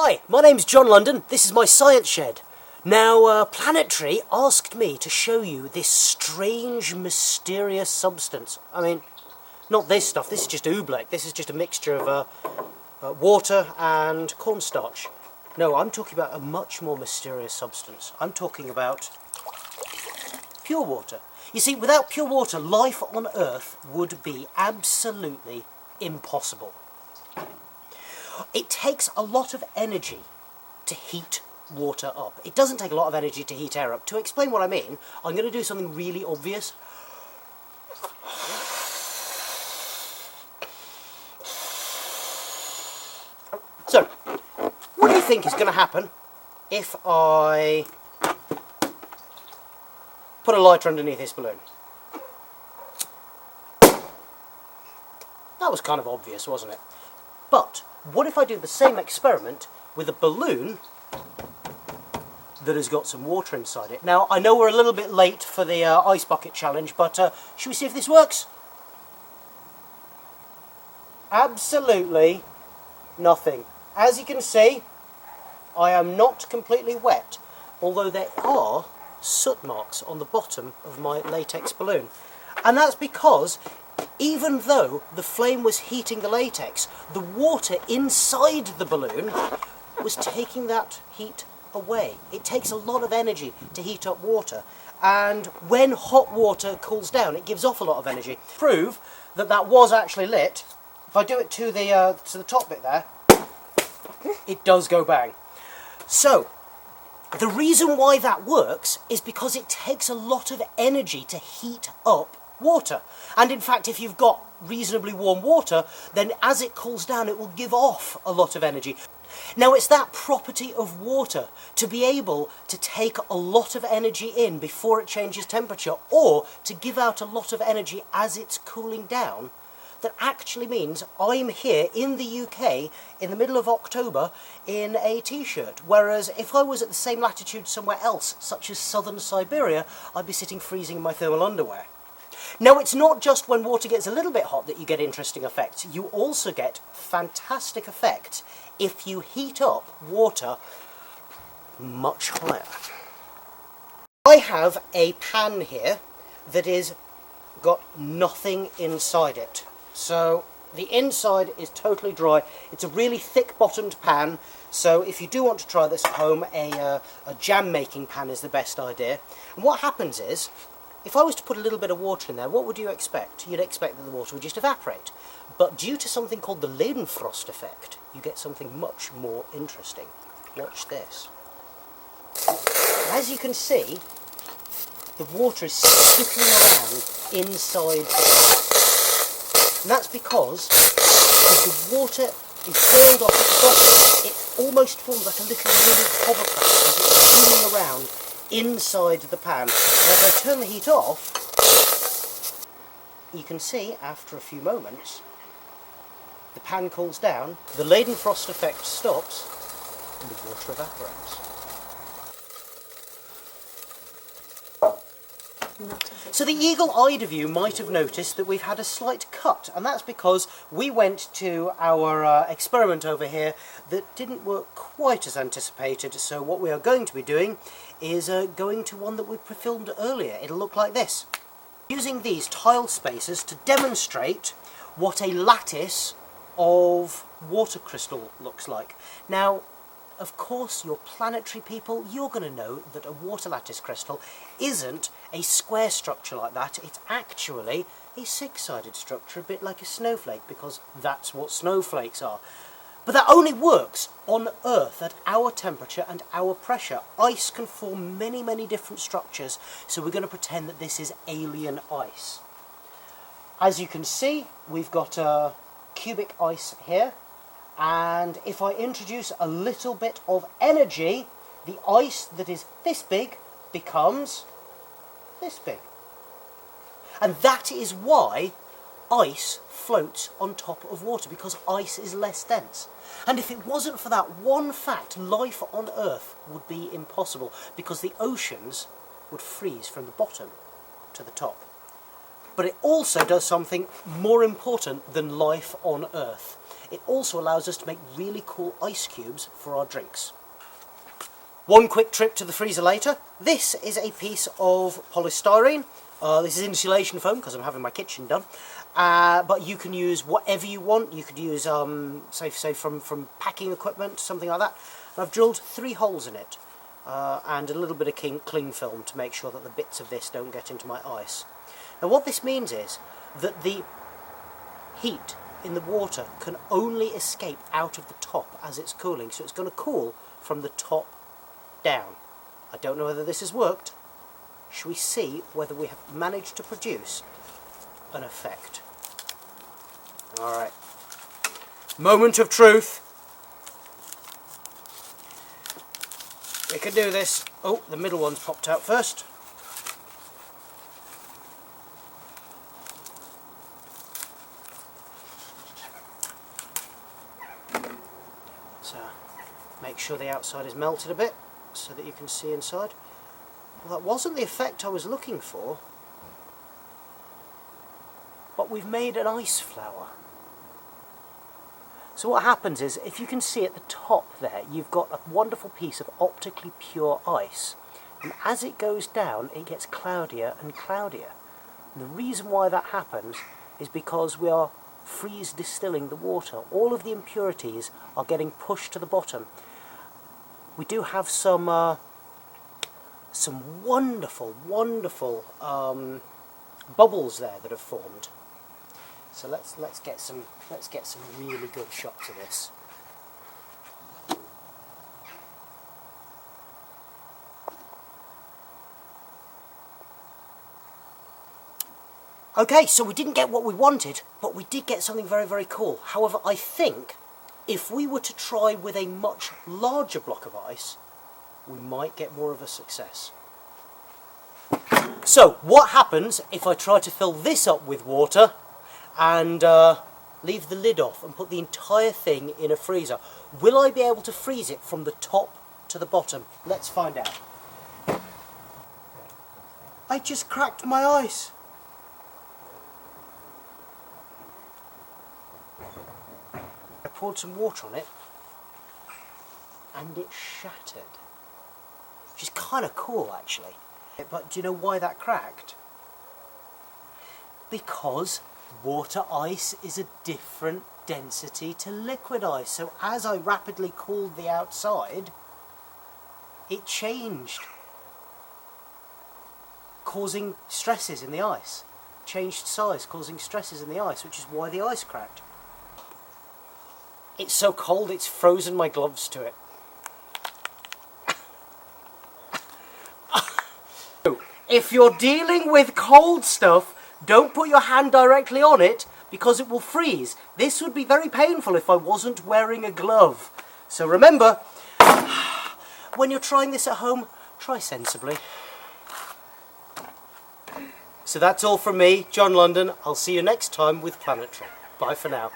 Hi, my name's Jon London. This is my science shed. Now, Planetary asked me to show you this strange, mysterious substance. I mean, not this stuff. This is just oobleck. This is just a mixture of water and cornstarch. No, I'm talking about a much more mysterious substance. I'm talking about pure water. You see, without pure water, life on Earth would be absolutely impossible. It takes a lot of energy to heat water up. It doesn't take a lot of energy to heat air up. To explain what I mean, I'm going to do something really obvious. So, what do you think is going to happen if I put a lighter underneath this balloon? That was kind of obvious, wasn't it? But what if I do the same experiment with a balloon that has got some water inside it? Now, I know we're a little bit late for the ice bucket challenge, but should we see if this works? Absolutely nothing. As you can see, I am not completely wet, although there are soot marks on the bottom of my latex balloon. And that's because even though the flame was heating the latex, the water inside the balloon was taking that heat away. It takes a lot of energy to heat up water, and when hot water cools down, it gives off a lot of energy. To prove that that was actually lit, if I do it to the top bit there, it does go bang. So, the reason why that works is because it takes a lot of energy to heat up water. And in fact, if you've got reasonably warm water, then as it cools down, it will give off a lot of energy. Now, it's that property of water to be able to take a lot of energy in before it changes temperature, or to give out a lot of energy as it's cooling down, that actually means I'm here in the UK in the middle of October in a t-shirt, whereas if I was at the same latitude somewhere else, such as southern Siberia, I'd be sitting freezing in my thermal underwear. Now, it's not just when water gets a little bit hot that you get interesting effects. You also get fantastic effects if you heat up water much higher. I have a pan here that is got nothing inside it. So the inside is totally dry. It's a really thick bottomed pan, so if you do want to try this at home, a jam making pan is the best idea. And what happens is, if I was to put a little bit of water in there, what would you expect? You'd expect that the water would just evaporate. But due to something called the Leidenfrost effect, you get something much more interesting. Watch this. As you can see, the water is skittering around inside the pan. And that's because as the water is boiled off at the bottom, it almost forms like a little mini hovercraft as it's spinning around inside the pan. Now, if I turn the heat off, you can see after a few moments the pan cools down, the Leidenfrost effect stops, and the water evaporates. So the eagle-eyed of you might have noticed that we've had a slight cut, and that's because we went to our experiment over here that didn't work quite as anticipated. So what we are going to be doing is going to one that we filmed earlier. It'll look like this. Using these tile spacers to demonstrate what a lattice of water crystal looks like. Now, of course, you're planetary people, you're going to know that a water lattice crystal isn't a square structure like that. It's actually a six-sided structure, a bit like a snowflake, because that's what snowflakes are. But that only works on Earth at our temperature and our pressure. Ice can form many, many different structures, so we're going to pretend that this is alien ice. As you can see, we've got cubic ice here. And if I introduce a little bit of energy, the ice that is this big becomes this big. And that is why ice floats on top of water, because ice is less dense. And if it wasn't for that one fact, life on Earth would be impossible, because the oceans would freeze from the bottom to the top. But it also does something more important than life on Earth. It also allows us to make really cool ice cubes for our drinks. One quick trip to the freezer later. This is a piece of polystyrene. This is insulation foam because I'm having my kitchen done. But you can use whatever you want. You could use, say from packing equipment, something like that. And I've drilled 3 holes in it. And a little bit of cling film to make sure that the bits of this don't get into my ice. Now what this means is that the heat in the water can only escape out of the top as it's cooling. So it's going to cool from the top down. I don't know whether this has worked. Shall we see whether we have managed to produce an effect? Alright. Moment of truth. We can do this. Oh, the middle one's popped out first. So, make sure the outside is melted a bit so that you can see inside. Well, that wasn't the effect I was looking for, but we've made an ice flower. So what happens is, if you can see at the top there, you've got a wonderful piece of optically pure ice. And as it goes down, it gets cloudier and cloudier. And the reason why that happens is because we are freeze distilling the water. All of the impurities are getting pushed to the bottom. We do have some wonderful bubbles there that have formed. So let's get some really good shots of this. Okay, so we didn't get what we wanted, but we did get something very, very cool. However, I think if we were to try with a much larger block of ice, we might get more of a success. So, what happens if I try to fill this up with water and leave the lid off and put the entire thing in a freezer? Will I be able to freeze it from the top to the bottom? Let's find out. I just cracked my ice. I poured some water on it and it shattered. Which is kind of cool actually. But do you know why that cracked? Because water ice is a different density to liquid ice. So as I rapidly cooled the outside, it changed, causing stresses in the ice. Changed size, causing stresses in the ice, which is why the ice cracked. It's so cold it's frozen my gloves to it. If you're dealing with cold stuff, don't put your hand directly on it because it will freeze. This would be very painful if I wasn't wearing a glove. So remember, when you're trying this at home, try sensibly. So that's all from me, Jon London. I'll see you next time with Planetary. Bye for now.